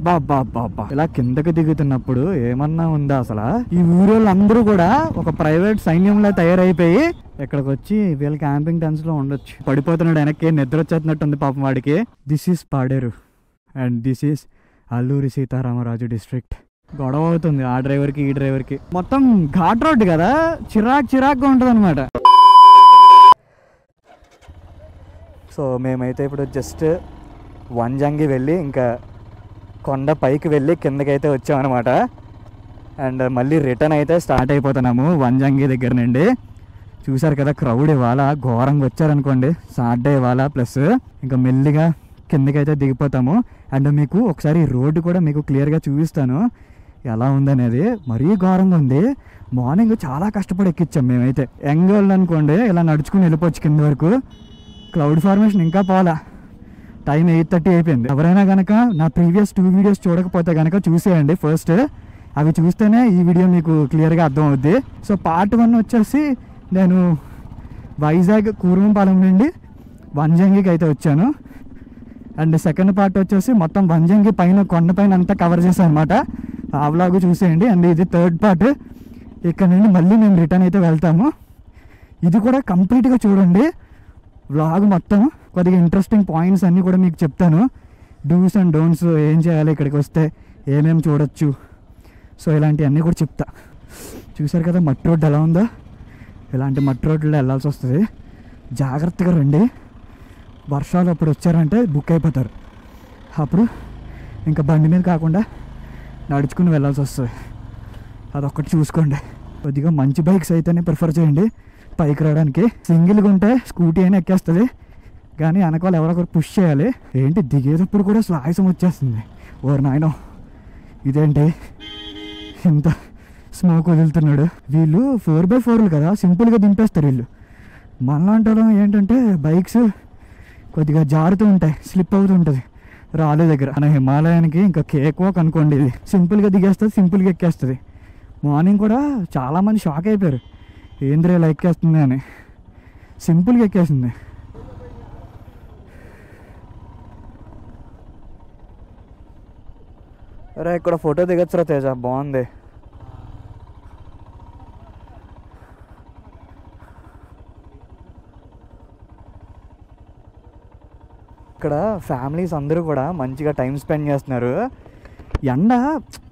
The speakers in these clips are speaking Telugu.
బాబా బాబా ఇలా కిందకి దిగుతున్నప్పుడు ఏమన్నా ఉందా అసలు? ఈ ఊరోళ్ళందరూ కూడా ఒక ప్రైవేట్ సైన్యంలో తయారైపోయి ఇక్కడికి వచ్చి వీళ్ళ క్యాంపింగ్ టెన్స్ లో ఉండొచ్చు. పడిపోతున్నాడు వెనక్కి, నిద్ర వచ్చేస్తున్నట్టు ఉంది పాపం వాడికి. This is Paderu and this is Alluri Sitaramaraju district. గొడవ అవుతుంది ఆ డ్రైవర్కి ఈ డ్రైవర్కి. మొత్తం ఘాట్ రోడ్ కదా, చిరాక్గా ఉంటుంది అనమాట. సో మేమైతే ఇప్పుడు జస్ట్ వంజంగి వెళ్ళి ఇంకా కొండ పైకి వెళ్ళి కిందకైతే వచ్చామన్నమాట. అండ్ మళ్ళీ రిటర్న్ అయితే స్టార్ట్ అయిపోతున్నాము వంజంగి దగ్గర నుండి. చూసారు కదా క్రౌడ్ ఇవాళ ఘోరంగా వచ్చారనుకోండి, సాటర్డే ఇవాళ. ప్లస్ ఇంకా మెల్లిగా కిందకైతే దిగిపోతాము. అండ్ మీకు ఒకసారి రోడ్డు కూడా మీకు క్లియర్గా చూపిస్తాను ఎలా ఉందనేది. మరీ ఘోరంగా ఉంది. మార్నింగ్ చాలా కష్టపడి ఎక్కించాం మేమైతే. యంగ్ వాళ్ళు అనుకోండి ఇలా నడుచుకుని వెళ్ళిపోవచ్చు కింద వరకు. క్లౌడ్ ఫార్మేషన్ ఇంకా పోలా, టైం 8:30 అయిపోయింది. ఎవరైనా కనుక నా ప్రీవియస్ 2 వీడియోస్ చూడకపోతే కనుక చూసేయండి ఫస్ట్. అవి చూస్తేనే ఈ వీడియో మీకు క్లియర్గా అర్థం అవుద్ది. సో పార్ట్ 1 వచ్చేసి నేను వైజాగ్ కూర్మంపాలెం నుండి వంజంగికి అయితే వచ్చాను. అండ్ సెకండ్ పార్ట్ వచ్చేసి మొత్తం వంజంగి పైన కొండపైన అంతా కవర్ చేశాను అనమాట. ఆ వ్లాగ్ చూసేయండి. అండ్ ఇది థర్డ్ పార్ట్. ఇక్కడ నుండి మళ్ళీ మేము రిటర్న్ అయితే వెళ్తాము. ఇది కూడా కంప్లీట్గా చూడండి వ్లాగ్ మొత్తం. కొద్దిగా ఇంట్రెస్టింగ్ పాయింట్స్ అన్నీ కూడా మీకు చెప్తాను. డూస్ అండ్ డోంట్స్, ఏం చేయాలి ఇక్కడికి వస్తే, ఏమేమి చూడొచ్చు. సో ఇలాంటివన్నీ కూడా చెప్తా. చూసారు కదా మట్టి రోడ్డు ఎలా ఉందో. ఇలాంటి మట్టి రోడ్లలో వెళ్ళాల్సి వస్తుంది. జాగ్రత్తగా రండి. వర్షాలు అప్పుడు వచ్చారంటే బుక్ అయిపోతారు. అప్పుడు ఇంకా బండి మీద కాకుండా నడుచుకుని వెళ్ళాల్సి వస్తుంది. అదొక్కటి చూసుకోండి. కొద్దిగా మంచి బైక్స్ అయితేనే ప్రిఫర్ చేయండి పైకి రావడానికి. సింగిల్గా ఉంటే స్కూటీ అయినా ఎక్కేస్తుంది, కానీ వెనకాల ఎవరొకరు పుష్ చేయాలి. ఏంటి దిగేటప్పుడు కూడా శ్వాసం వచ్చేస్తుంది. ఓరు నాయనో ఇదేంటి ఇంత స్మోక్ వదులుతున్నాడు. వీళ్ళు 4x4లు కదా, సింపుల్గా దింపేస్తారు వీళ్ళు. మనలాంటి ఏంటంటే బైక్స్ కొద్దిగా జారుతూ ఉంటాయి, స్లిప్ అవుతూ ఉంటుంది రాళ్ళ దగ్గర. మన హిమాలయానికి ఇంకా కేక్ వాక్ అనుకోండి. ఇది సింపుల్గా దిగేస్తుంది, సింపుల్గా ఎక్కేస్తుంది. మార్నింగ్ కూడా చాలామంది షాక్ అయిపోయారు, ఏంద్రే ఇలా ఎక్కేస్తుంది అని. సింపుల్గా ఎక్కేసింది. అరే ఇక్కడ ఫోటో దిగొచ్చురా తేజ, బాగుంది. ఇక్కడ ఫ్యామిలీస్ అందరూ కూడా మంచిగా టైం స్పెండ్ చేస్తున్నారు. ఎండ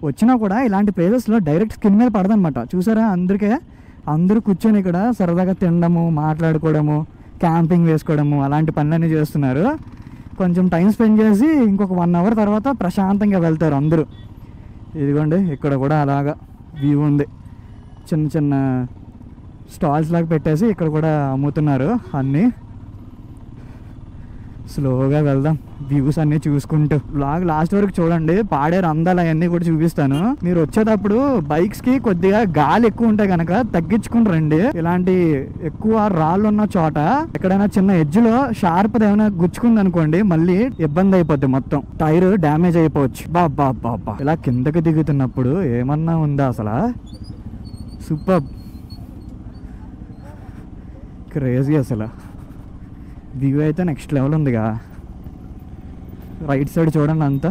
వచ్చినా కూడా ఇలాంటి ప్లేసెస్లో డైరెక్ట్ స్కిన్ మీద పడదనమాట. చూసారా అందరూ కూర్చొని ఇక్కడ సరదాగా తినడము, మాట్లాడుకోవడము, క్యాంపింగ్ వేసుకోవడము, అలాంటి పనులన్నీ చేస్తున్నారు. కొంచెం టైం స్పెండ్ చేసి ఇంకొక 1 అవర్ తర్వాత ప్రశాంతంగా వెళ్తారు అందరూ. ఇదిగోండి ఇక్కడ కూడా అలాగా వ్యూ ఉంది. చిన్న చిన్న స్టాల్స్ లాగా పెట్టేసి ఇక్కడ కూడా అమ్ముతున్నారు అన్నీ. స్లోగా వెళ్దాం వ్యూస్ అన్నీ చూసుకుంటూ. బ్లాగ్ లాస్ట్ వరకు చూడండి, పాడేరు అందాలు అవన్నీ కూడా చూపిస్తాను. మీరు వచ్చేటప్పుడు బైక్స్కి కొద్దిగా గాలి ఎక్కువ ఉంటాయి కనుక తగ్గించుకుని రండి. ఇలాంటి ఎక్కువ రాళ్ళు ఉన్న చోట ఎక్కడైనా చిన్న ఎడ్జ్లో షార్ప్ ఏమైనా గుచ్చుకుంది అనుకోండి, మళ్ళీ ఇబ్బంది అయిపోద్ది, మొత్తం టైర్ డ్యామేజ్ అయిపోవచ్చు. బాబా ఇలా కిందకి దిగుతున్నప్పుడు ఏమన్నా ఉందా అసలు? సూపర్, క్రేజీ అసలు. వ్యూ అయితే నెక్స్ట్ లెవెల్ ఉందిగా. రైట్ సైడ్ చూడండి అంతా.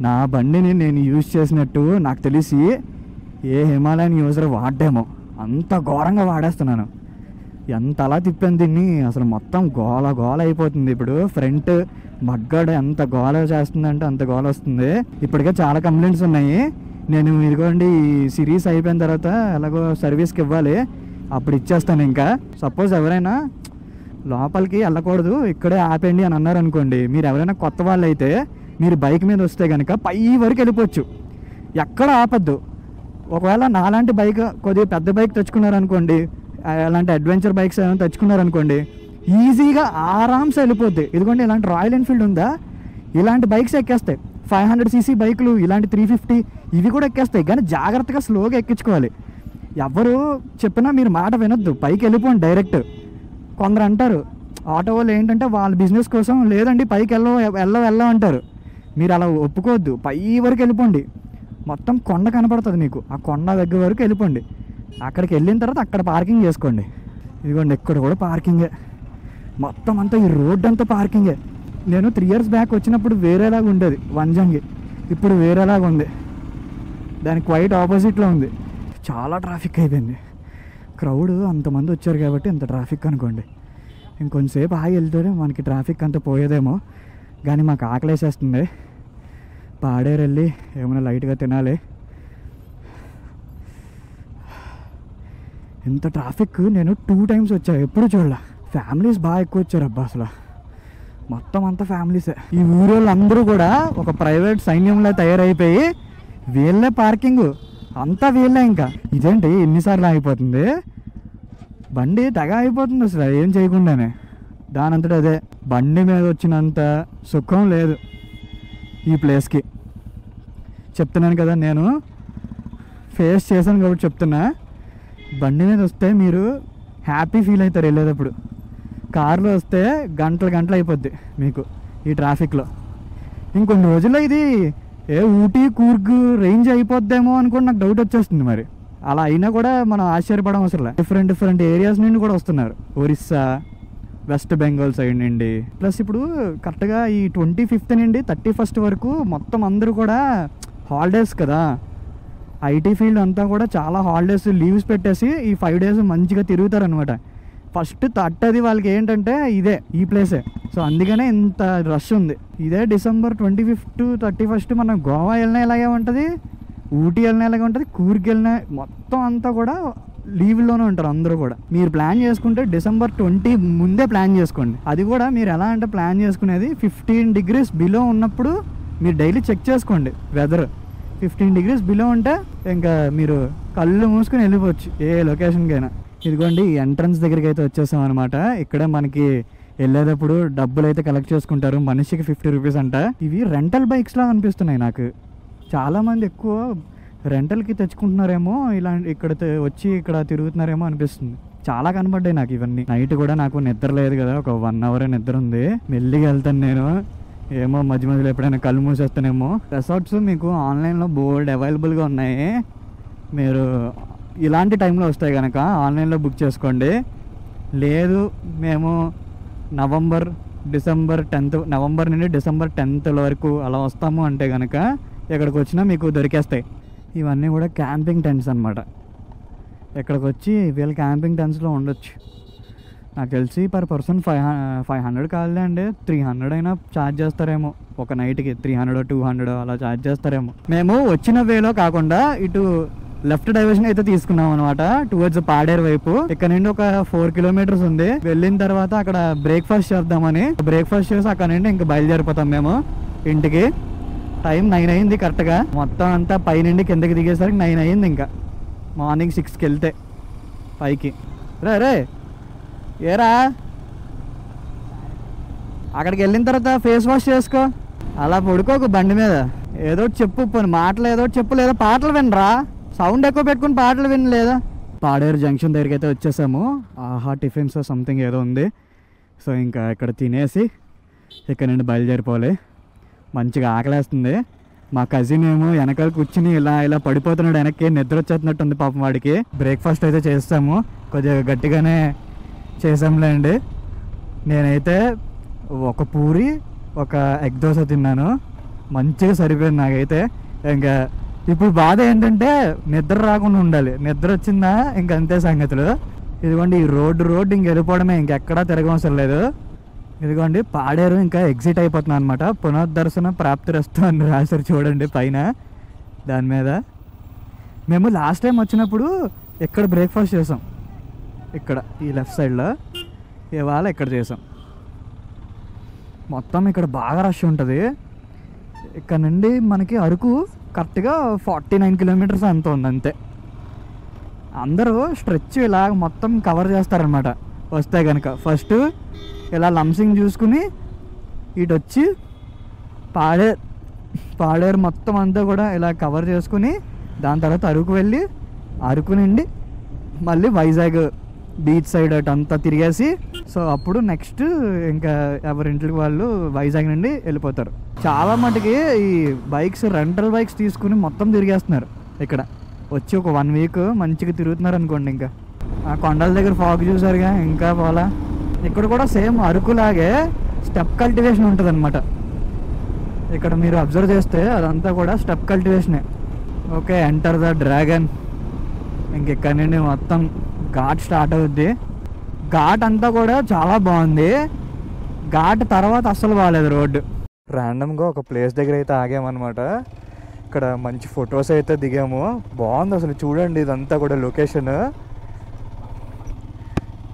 నా బండిని నేను యూజ్ చేసినట్టు నాకు తెలిసి ఏ హిమాలయన్ యూజర్ వాడేమో, అంత ఘోరంగా వాడేస్తున్నాను. ఎంత అలా తిప్పాను దీన్ని, అసలు మొత్తం గోల అయిపోతుంది. ఇప్పుడు ఫ్రంట్ మడ్గాడ్ ఎంత గోల చేస్తుందంటే అంత గోల వస్తుంది. ఇప్పటికే చాలా కంప్లైంట్స్ ఉన్నాయి. నేను ఇదిగోండి ఈ సిరీస్ అయిపోయిన తర్వాత ఎలాగో సర్వీస్కి ఇవ్వాలి, అప్పుడు ఇచ్చేస్తాను. ఇంకా సపోజ్ ఎవరైనా లోపలికి వెళ్ళకూడదు, ఇక్కడే ఆపండి అని అన్నారు అనుకోండి, మీరు ఎవరైనా కొత్త వాళ్ళు అయితే మీరు బైక్ మీద వస్తే కనుక పై వరకు వెళ్ళిపోవచ్చు, ఎక్కడ ఆపద్దు. ఒకవేళ నాలాంటి బైక్ కొద్దిగా పెద్ద బైక్ తెచ్చుకున్నారనుకోండి, అలాంటి అడ్వెంచర్ బైక్స్ ఏమైనా తెచ్చుకున్నారనుకోండి, ఈజీగా ఆరామ్స్ వెళ్ళిపోద్ది. ఇదిగోండి ఇలాంటి రాయల్ ఎన్ఫీల్డ్ ఉందా, ఇలాంటి బైక్స్ ఎక్కేస్తాయి. 500cc బైకులు, ఇలాంటి 350 ఇవి కూడా ఎక్కేస్తాయి. కానీ జాగ్రత్తగా స్లోగా ఎక్కించుకోవాలి. ఎవరు చెప్పినా మీరు మాట వినొద్దు, పైకి వెళ్ళిపోండి డైరెక్ట్. కొందరు అంటారు ఆటో వాళ్ళు ఏంటంటే వాళ్ళ బిజినెస్ కోసం, లేదండి పైకి వెళ్ళ అంటారు. మీరు అలా ఒప్పుకోవద్దు, పై వరకు వెళ్ళిపోండి. మొత్తం కొండ కనపడుతుంది మీకు, ఆ కొండ దగ్గర వరకు వెళ్ళిపోండి. అక్కడికి వెళ్ళిన తర్వాత అక్కడ పార్కింగ్ చేసుకోండి. ఇదిగోండి ఇక్కడ కూడా పార్కింగే. మొత్తం అంతా ఈ రోడ్ అంతా పార్కింగే. నేను 3 years బ్యాక్ వచ్చినప్పుడు వేరేలాగా ఉండేది వంజంగి, ఇప్పుడు వేరేలాగా ఉంది. దానికి క్వైట్ ఆపోజిట్లో ఉంది. చాలా ట్రాఫిక్ అయిపోయింది. క్రౌడ్ అంతమంది వచ్చారు కాబట్టి ఇంత ట్రాఫిక్ అనుకోండి. ఇంకొంచెంసేపు ఆగి వెళ్తే మనకి ట్రాఫిక్ అంతా పోయేదేమో. కానీ మాకు ఆకలేసేస్తుంది. పాడేరు వెళ్ళి ఏమైనా లైట్గా తినాలి. ఇంత ట్రాఫిక్ నేను 2 times వచ్చా, ఎప్పుడు చూడాల. ఫ్యామిలీస్ బాగా ఎక్కువ వచ్చారు అబ్బా. అసలు మొత్తం అంతా ఫ్యామిలీసే. ఈ ఊరోళ్ళు అందరూ కూడా ఒక ప్రైవేట్ సైన్యంలో తయారైపోయి వీళ్ళే పార్కింగ్ అంతా వీళ్ళే. ఇంకా ఇదేంటి ఎన్నిసార్లు ఆగిపోతుంది బండి, తెగ అయిపోతుంది అసలు ఏం చేయకుండానే. దానంతటా అదే. బండి మీద వచ్చినంత సుఖం లేదు ఈ ప్లేస్కి. చెప్తున్నాను కదా, నేను ఫేస్ చేశాను కాబట్టి చెప్తున్నా. బండి మీద వస్తే మీరు హ్యాపీ ఫీల్ అవుతారు వెళ్ళేటప్పుడు. కార్లో వస్తే గంటలు అయిపోద్ది మీకు ఈ ట్రాఫిక్లో. ఇంకొన్ని రోజుల్లో ఇది ఊటీ కూర్గ్ రేంజ్ అయిపోద్దేమో అనుకోని నాకు డౌట్ వచ్చేస్తుంది. మరి అలా అయినా కూడా మనం ఆశ్చర్యపడం అవసరం లేదు. డిఫరెంట్ ఏరియాస్ నుండి కూడా వస్తున్నారు. ఒరిస్సా, వెస్ట్ బెంగాల్ సైడ్ నుండి. ప్లస్ ఇప్పుడు కరెక్ట్గా ఈ 25th నుండి 31st వరకు మొత్తం అందరూ కూడా హాలిడేస్ కదా. ఐటీ ఫీల్డ్ అంతా కూడా చాలా హాలిడేస్ లీవ్స్ పెట్టేసి ఈ 5 days మంచిగా తిరుగుతారనమాట. ఫస్ట్ 30th వాళ్ళకి ఏంటంటే ఇదే ఈ ప్లేసే. సో అందుకనే ఇంత రష్ ఉంది. ఇదే December 25th to 31st మనం గోవా వెళ్ళినా ఇలాగే ఉంటుంది, ఊటీ వెళ్ళినా ఇలాగే ఉంటుంది, కూర్గ్ వెళ్ళినా మొత్తం అంతా కూడా లీవ్లోనే ఉంటారు అందరూ కూడా. మీరు ప్లాన్ చేసుకుంటే December 20 ముందే ప్లాన్ చేసుకోండి. అది కూడా మీరు ఎలా అంటే ప్లాన్ చేసుకునేది 15 degrees బిలో ఉన్నప్పుడు మీరు డైలీ చెక్ చేసుకోండి వెదర్. 15 degrees బిలో ఉంటే ఇంకా మీరు కళ్ళు మూసుకొని వెళ్ళిపోవచ్చు ఏ లొకేషన్కైనా. ఇదిగోండి ఎంట్రన్స్ దగ్గరికి అయితే వచ్చేసాం అనమాట. ఇక్కడ మనకి వెళ్ళేటప్పుడు డబ్బులు అయితే కలెక్ట్ చేసుకుంటారు, మనిషికి 50 rupees అంట. ఇవి రెంటల్ బైక్స్ లాగా అనిపిస్తున్నాయి నాకు. చాలామంది ఎక్కువ రెంటల్కి తెచ్చుకుంటున్నారేమో, ఇలా ఇక్కడ వచ్చి ఇక్కడ తిరుగుతున్నారేమో అనిపిస్తుంది. చాలా కనబడ్డాయి నాకు ఇవన్నీ. నైట్ కూడా నాకు నిద్ర లేదు కదా, ఒక 1 hour నిద్ర ఉంది. మెల్లిగా వెళ్తాను నేను, ఏమో మధ్యలో ఎప్పుడైనా కళ్ళు మూసేస్తానేమో. రిసార్ట్స్ మీకు ఆన్లైన్లో బోర్డ్ అవైలబుల్గా ఉన్నాయి. మీరు ఇలాంటి టైంలో వస్తాయి కనుక ఆన్లైన్లో బుక్ చేసుకోండి. లేదు మేము నవంబర్ నుండి డిసెంబర్ 10th వరకు అలా వస్తాము అంటే కనుక ఎక్కడికి వచ్చినా మీకు దొరికేస్తాయి. ఇవన్నీ కూడా క్యాంపింగ్ టెంట్స్ అనమాట. ఎక్కడికి వచ్చి వీళ్ళ క్యాంపింగ్ టెంట్స్లో ఉండొచ్చు. నాకు తెలిసి పర్ పర్సన్ 500 కాదులే అండి, 300 అయినా ఛార్జ్ చేస్తారేమో ఒక నైట్కి. 300 200 అలా ఛార్జ్ చేస్తారేమో. మేము వచ్చిన వేలో కాకుండా ఇటు లెఫ్ట్ డైవర్షన్ అయితే తీసుకున్నాం అనమాట, టువర్డ్స్ పాడేరు వైపు. ఇక్కడ నుండి ఒక 4 kilometers ఉంది. వెళ్ళిన తర్వాత అక్కడ బ్రేక్ఫాస్ట్ చేద్దామని బ్రేక్ఫాస్ట్ చేసి అక్కడ నుండి ఇంకా బయలుదేరిపోతాం మేము ఇంటికి. టైం 9 అయింది కరెక్ట్గా. మొత్తం అంతా పై నుండి కిందకి దిగేసరికి 9 అయింది. ఇంకా మార్నింగ్ 6కి వెళ్తే పైకి. రే ఏరా, అక్కడికి వెళ్ళిన తర్వాత ఫేస్ వాష్ చేసుకో. అలా పడుకోకు బండి మీద. ఏదో చెప్పు, మాటలు ఏదో చెప్పు, లేదా పాటలు వినరా, సౌండ్ ఎక్కువ పెట్టుకుని పాటలు వినలేదా. పాడేరు జంక్షన్ దగ్గరికి అయితే వచ్చేసాము. ఆహా టిఫిన్స్ సంథింగ్ ఏదో ఉంది. సో ఇంకా ఇక్కడ తినేసి ఇక్కడ నుండి బయలుదేరిపోవాలి. మంచిగా ఆకలేస్తుంది. మా కజిన్ ఏమో వెనకాల కూర్చుని ఇలా పడిపోతున్నాడు వెనక్కి, నిద్ర వచ్చేస్తున్నట్టు ఉంది పాపం వాడికి. బ్రేక్ఫాస్ట్ అయితే చేస్తాము, కొద్దిగా గట్టిగానే చేసాంలేండి. నేనైతే ఒక పూరి ఒక ఎగ్ దోశ తిన్నాను, మంచిగా సరిపోయింది నాకైతే. ఇంకా ఇప్పుడు బాధ ఏంటంటే నిద్ర రాకుండా ఉండాలి. నిద్ర వచ్చిందా ఇంక అంతే సంగతులు. ఇదిగోండి ఈ రోడ్డు ఇంక వెళ్ళిపోవడమే, ఇంకెక్కడా తిరగవసరం లేదు. ఇదిగోండి పాడేరు ఇంకా ఎగ్జిట్ అయిపోతున్నాం అనమాట. పునర్దర్శన ప్రాప్తిరస్తు అని రాశారు చూడండి పైన దాని మీద. మేము లాస్ట్ టైం వచ్చినప్పుడు ఇక్కడ బ్రేక్ఫాస్ట్ చేసాం, ఇక్కడ ఈ లెఫ్ట్ సైడ్లో. ఇవాళ ఇక్కడ చేసాం. మొత్తం ఇక్కడ బాగా రష్ ఉంటుంది. ఇక్కడ నుండి మనకి అరకు కరెక్ట్గా 49 kilometers అంత ఉంది అంతే. అందరూ స్ట్రెచ్ ఇలా మొత్తం కవర్ చేస్తారనమాట వస్తే కనుక. ఫస్ట్ ఇలా లంసింగ్ చూసుకుని ఇటు వచ్చి పాడేరు మొత్తం అంతా కూడా ఇలా కవర్ చేసుకుని దాని తర్వాత అరకు వెళ్ళి అరకు నుండి మళ్ళీ వైజాగ్ బీచ్ సైడ్ అటు అంతా తిరిగేసి, సో అప్పుడు నెక్స్ట్ ఇంకా ఎవరింటికి వాళ్ళు వైజాగ్ నుండి వెళ్ళిపోతారు. చాలా మటుకి ఈ బైక్స్ రెంటల్ బైక్స్ తీసుకుని మొత్తం తిరిగేస్తున్నారు. ఇక్కడ వచ్చి ఒక 1 week మంచిగా తిరుగుతున్నారు అనుకోండి. ఇంకా ఆ కొండల దగ్గర ఫాగ్ చూసారుగా, ఇంకా పోలా. ఇక్కడ కూడా సేమ్ అరకులాగే స్టెప్ కల్టివేషన్ ఉంటుంది అనమాట. ఇక్కడ మీరు అబ్జర్వ్ చేస్తే అదంతా కూడా స్టెప్ కల్టివేషనే. Okay, enter the dragon. ఇంకెక్కడి నుండి మొత్తం ఘాట్ స్టార్ట్ అవుద్ది. ఘాట్ అంతా కూడా చాలా బాగుంది, ఘాట్ తర్వాత అస్సలు బాగాలేదు రోడ్డు. ర్యాండమ్గా ఒక ప్లేస్ దగ్గర అయితే ఆగామన్నమాట. ఇక్కడ మంచి ఫొటోస్ అయితే దిగాము, బాగుంది అసలు. చూడండి ఇదంతా కూడా లొకేషన్,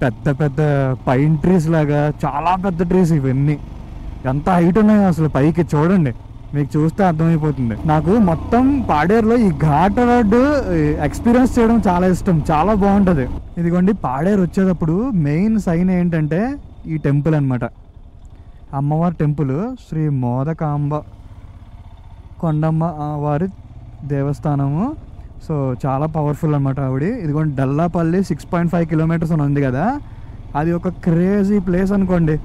పెద్ద పెద్ద పైన్ ట్రీస్ లాగా, చాలా పెద్ద ట్రీస్ ఇవన్నీ. ఎంత హైట్ ఉన్నాయో అసలు పైకి, చూడండి మీకు చూస్తే అర్థమైపోతుంది. నాకు మొత్తం పాడేరులో ఈ ఘాట్ రోడ్డు ఎక్స్పీరియన్స్ చేయడం చాలా ఇష్టం, చాలా బాగుంటుంది. ఇదిగోండి పాడేరు వచ్చేటప్పుడు మెయిన్ సైన్ ఏంటంటే ఈ టెంపుల్ అనమాట, అమ్మవారి టెంపుల్, శ్రీ మోదకాంబ కొండమ్మ వారి దేవస్థానము. సో చాలా పవర్ఫుల్ అనమాట ఆవిడ. ఇదిగోండి డల్లాపల్లి 6.5 కిలోమీటర్స్ అని ఉంది కదా, అది ఒక క్రేజీ ప్లేస్ అనుకోండి.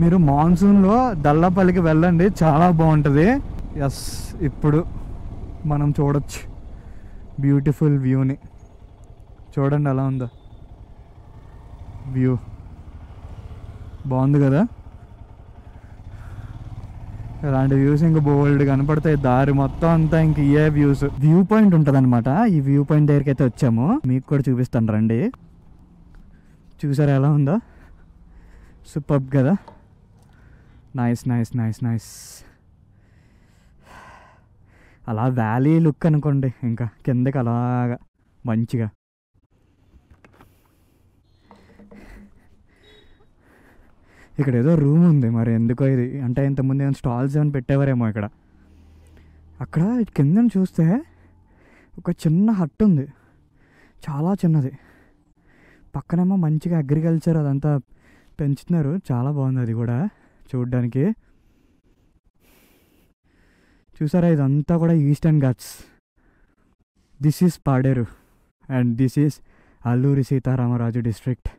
మీరు మాన్సూన్లో దల్లాపల్లికి వెళ్ళండి, చాలా బాగుంటుంది. ఎస్, ఇప్పుడు మనం చూడొచ్చు బ్యూటిఫుల్ వ్యూని. చూడండి ఎలా ఉందో వ్యూ, బాగుంది కదా. ఇలాంటి వ్యూస్ ఇంక బోల్డ్ కనపడతాయి, దారి మొత్తం అంతా ఇంక ఇయే వ్యూస్. వ్యూ పాయింట్ ఉంటుంది అనమాట, ఈ వ్యూ పాయింట్ దగ్గరికి అయితే వచ్చాము, మీకు కూడా చూపిస్తాను రండి. చూసారా ఎలా ఉందో, సూపర్బ్ కదా. Nice nice nice nice. అలా వ్యాలీ లుక్ అనుకోండి, ఇంకా కిందకి అలాగా మంచిగా. ఇక్కడ ఏదో రూమ్ ఉంది, మరి ఎందుకో ఇది, అంటే ఇంతకుముందు ఏమైనా స్టాల్స్ ఏమైనా పెట్టేవారేమో ఇక్కడ. అక్కడ కింద చూస్తే ఒక చిన్న హట్ ఉంది, చాలా చిన్నది. పక్కనేమో మంచిగా అగ్రికల్చర్ అదంతా పెంచుతున్నారు, చాలా బాగుంది అది కూడా చూడ్డానికి. చూసారా, ఇదంతా కూడా Eastern Ghats. This is Paderu and this is Alluri Sitaramaraju district.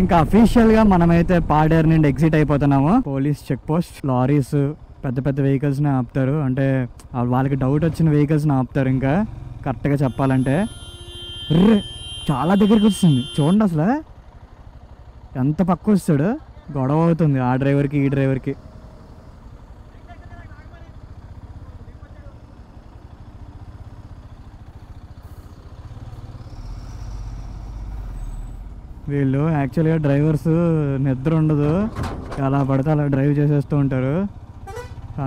ఇంకా అఫీషియల్గా మనమైతే పాడేరు నుండి ఎగ్జిట్ అయిపోతున్నాము. పోలీస్ చెక్ పోస్ట్, లారీస్, పెద్ద పెద్ద వెహికల్స్ని ఆపుతారు, అంటే వాళ్ళకి డౌట్ వచ్చిన వెహికల్స్ని ఆపుతారు. ఇంకా కరెక్ట్గా చెప్పాలంటే చాలా దగ్గరికి వస్తుంది చూడండి, అసలు ఎంత పక్క వస్తాడు. గొడవ అవుతుంది ఆ డ్రైవర్కి ఈ డ్రైవర్కి. వీళ్ళు యాక్చువల్గా డ్రైవర్స్ నిద్ర ఉండదు, ఎలా పడితే అలా డ్రైవ్ చేసేస్తూ ఉంటారు,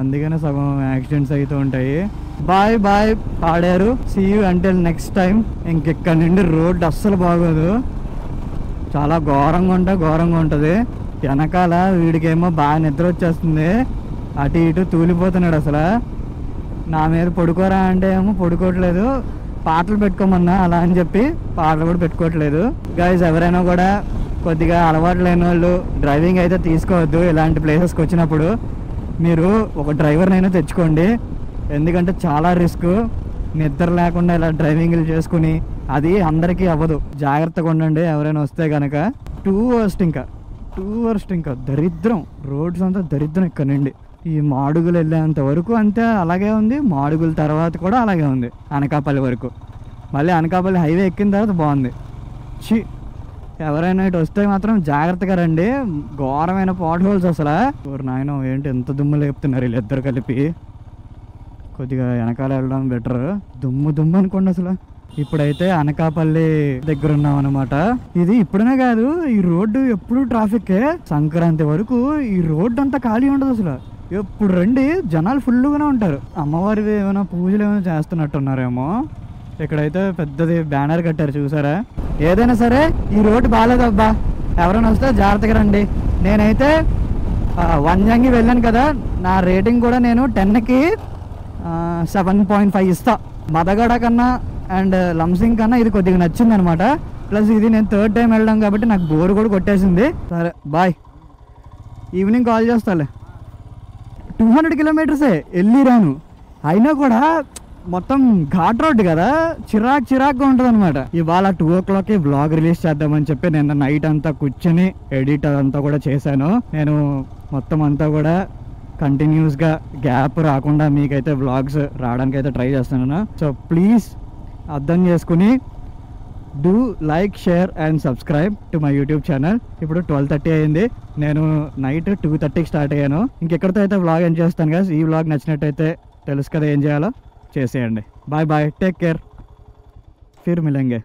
అందుకనే సగం యాక్సిడెంట్స్ అవుతూ ఉంటాయి. బాయ్ బాయ్ పాడారు, see you until next time. ఇంకెక్కడి నుండి రోడ్డు అస్సలు బాగోదు, చాలా ఘోరంగా ఉంటుంది. వెనకాల వీడికేమో బాగా నిద్ర వచ్చేస్తుంది, అటు ఇటు తూలిపోతున్నాడు. అసలు నా మీద పడుకోరా అంటే ఏమో పడుకోవట్లేదు, పాటలు పెట్టుకోమన్నా అలా అని చెప్పి పాటలు కూడా పెట్టుకోవట్లేదు. గైస్, ఎవరైనా కూడా కొద్దిగా అలవాటు లేని వాళ్ళు డ్రైవింగ్ అయితే తీసుకోవద్దు. ఇలాంటి ప్లేసెస్కి వచ్చినప్పుడు మీరు ఒక డ్రైవర్నైనా తెచ్చుకోండి, ఎందుకంటే చాలా రిస్క్. నిద్ర లేకుండా ఇలా డ్రైవింగ్లు చేసుకుని అది అందరికీ అవ్వదు, జాగ్రత్తగా ఉండండి ఎవరైనా వస్తే కనుక. టూ వర్స్ట్ ఇంకా దరిద్రం, రోడ్స్ అంతా దరిద్రం. ఇక్కడ నుండి ఈ మాడుగులు వెళ్ళేంత వరకు అంతే అలాగే ఉంది, మాడుగుల తర్వాత కూడా అలాగే ఉంది అనకాపల్లి వరకు. మళ్ళీ అనకాపల్లి హైవే ఎక్కిన తర్వాత బాగుంది. ఎవరైనా ఇటు వస్తే మాత్రం జాగ్రత్తగా రండి, ఘోరమైన పాట్ హోల్స్. అసలు నాయన ఏంటి ఎంత దుమ్ము లేపుతున్నారు వీళ్ళిద్దరు కలిపి. కొద్దిగా వెనకాల వెళ్ళడం బెటర్, దుమ్ము అనుకోండి అసలు. ఇప్పుడైతే అనకాపల్లి దగ్గర ఉన్నాం అనమాట. ఇది ఇప్పుడనే కాదు, ఈ రోడ్డు ఎప్పుడు ట్రాఫిక్కే. సంక్రాంతి వరకు ఈ రోడ్డు అంతా ఖాళీ ఉండదు అసలు. ఎప్పుడు రండి జనాలు ఫుల్గానే ఉంటారు. అమ్మవారి ఏమైనా పూజలు ఏమైనా చేస్తున్నట్టున్నారేమో, ఇక్కడైతే పెద్దది బ్యానర్ కట్టారు చూసారా. ఏదైనా సరే ఈ రోడ్డు బాగాలేదబ్బా, ఎవరైనా వస్తే జాగ్రత్తగా రండి. నేనైతే వంజంగి వెళ్ళాను కదా, నా రేటింగ్ కూడా నేను 10కి 7.5 ఇస్తా. మదగడ కన్నా అండ్ లంసింగ్ కన్నా ఇది కొద్దిగా నచ్చింది అనమాట. ప్లస్ ఇది నేను 3rd టైం వెళ్ళడం కాబట్టి నాకు బోర్ కూడా కొట్టేసింది. సరే బాయ్, ఈవినింగ్ కాల్ చేస్తాలే. 200 కిలోమీటర్సే వెళ్ళి రాను, అయినా కూడా మొత్తం ఘాట్ రోడ్ కదా, చిరాక్గా ఉంటుంది అనమాట. ఇవాళ 2 o'clock వ్లాగ్ రిలీజ్ చేద్దామని చెప్పి నిన్న నైట్ అంతా కూర్చొని ఎడిట్ అదంతా కూడా చేశాను. నేను మొత్తం అంతా కూడా కంటిన్యూస్గా గ్యాప్ రాకుండా మీకైతే వ్లాగ్స్ రావడానికి అయితే ట్రై చేస్తున్నాను. సో ప్లీజ్ అర్థం చేసుకుని do like, share and subscribe to my YouTube channel. ఇప్పుడు 12:30 అయింది, నేను నైట్ 2:30కి స్టార్ట్ అయ్యాను. ఇంకెక్కడితో అయితే వ్లాగ్ ఎంజాయ్ చేస్తాను కదా. ఈ వ్లాగ్ నచ్చినట్టయితే తెలుసు కదా ఏం చేయాలో, చేసేయండి. Bye bye, take care, Phir మిలేంగే.